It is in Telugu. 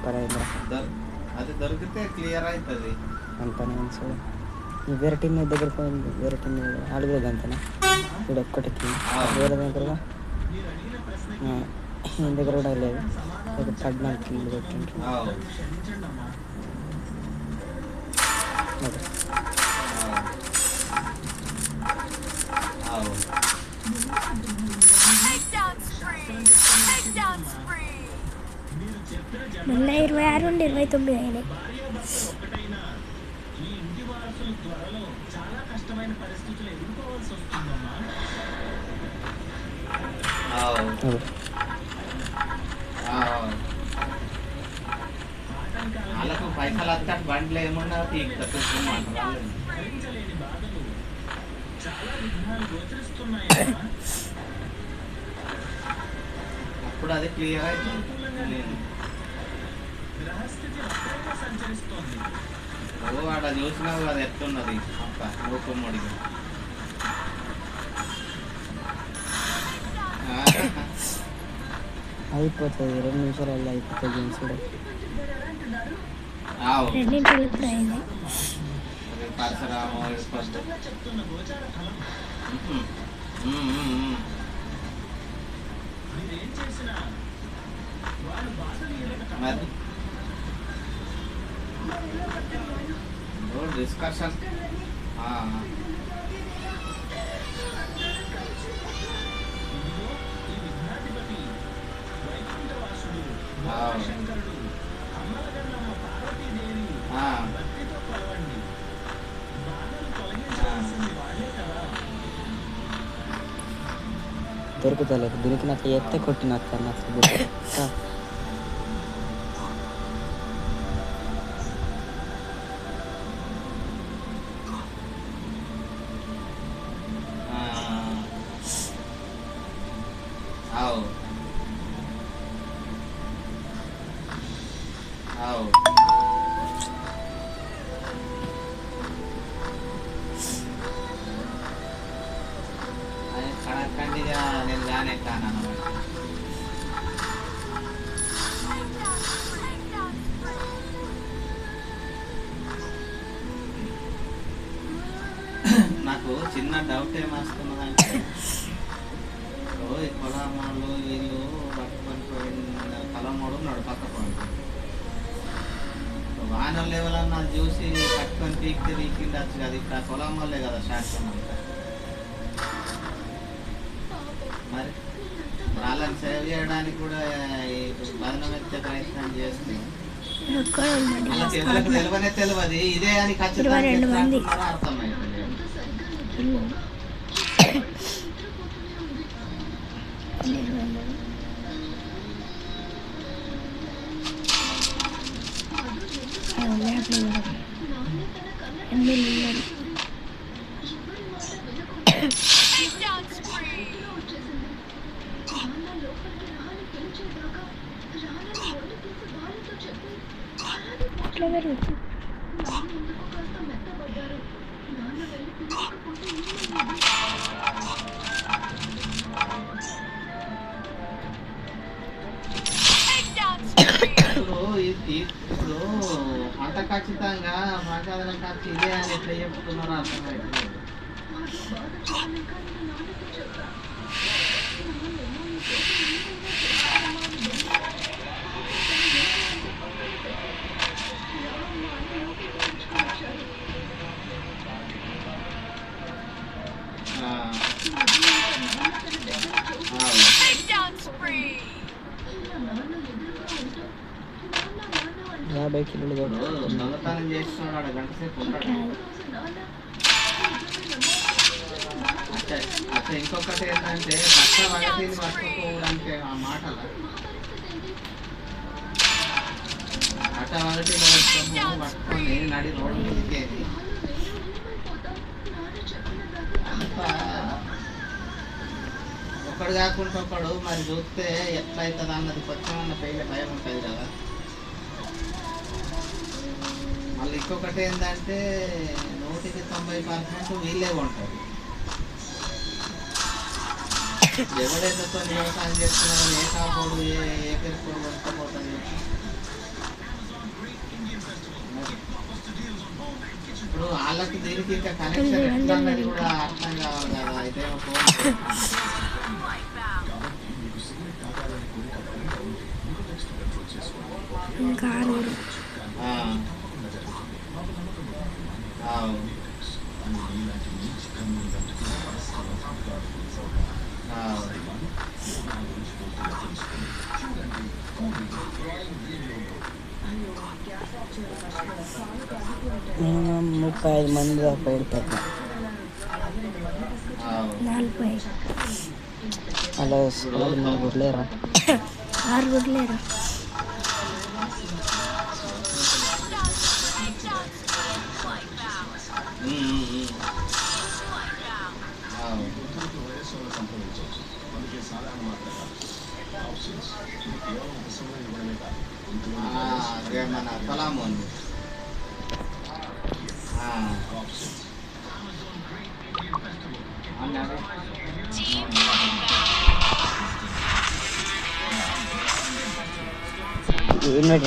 పరైందా అది దొరికితే క్లియర్ అవుతుంది. అంతనే సార్ వేరే టీం దగ్గర పోయింది. వేరే టీం అడుగులేదు అంతనా ఇప్పుడు ఒక్కటికి వేరే దగ్గరగా ఈయన దగ్గర కూడా లేదు. ఒక 14 కిలో పెట్టిండ్రు. మొన్న 26 నుండి 29 అయినాయి. వాళ్ళకు పైసలు వస్తాడు బండ్లు ఏమన్నా అప్పుడు అది క్లియర్ అవుతుంది. వాడ చూసినావు అది ఎట్లున్నది మూకుమ్మడిగా. అయిపోతుంది 2 నిమిషాలలో అయిపోతుంది గేమ్స్ కూడా. పరశురాము మరి డిస్కషన్ దొరుకుతలేదు. దొరికినాక ఎత్తే కొట్టినాక నాకు కడకండిగా నేను గానే కాను. నాకు చిన్న డౌట్ ఏమొస్తున్నదంటే ఈ పొలమాలు వీళ్ళు పట్టుకొని పోయిన కలమోడు నడపకపోయింది. వానలు ఎవరన్నా చూసి పట్టుకొని పీకితే పీకిండచ్చు కదా. ఇక్కడ పొలం వాళ్ళే కదా శాస్త్రం అంతా. మరి వాళ్ళని సేవ్ చేయడానికి కూడా బదనం ఎత్తే ప్రయత్నం చేస్తే తెలియదు ఇదే అని ఖచ్చితంగా అర్థమైంది. ఇప్పుడు అంత ఖచ్చితంగా ప్రసాదనం ఖర్చు ఇదే అని ఎట్లా చెప్తున్నారో అర్థమైతే దొంగతనం చేస్తున్నాడు గంట సేపు ఉంటాడు. అట్లా ఇంకొకటి ఏంటంటే కష్టపడితే పట్టుకోవడానికి ఆ మాటల అట్టవరటి పట్టుకొని నడి రోడ్డు మీదకేది అంత ఒకడు కాకుండా ఒకడు మరి చూస్తే ఎట్లా అవుతుంది అన్నది కొంచెం పెయిన్ భయం ఉంటుంది కదా. మళ్ళీ ఇంకొకటి ఏంటంటే 100% వీళ్ళే ఉంటారు. ఎవడైతే వ్యవసాయం చేస్తున్నారో ఏ కాపోడు ఏ పెరుకోడు పట్టుకపోతుంది. వాళ్ళకి దీనికి ఇంకా కనెక్షన్ ఎట్లా అన్నది కూడా అర్థం కావాలి కదా. అయితే ఒక ఫోన్ ఇంకా ఆరుగురు. మినిమం 35 మంది దాకా పెడతారు. 45 అలా నలుగురు లేరా? 6 లేరా? అదే మన పొలము ఉంది. ఇన్వైట్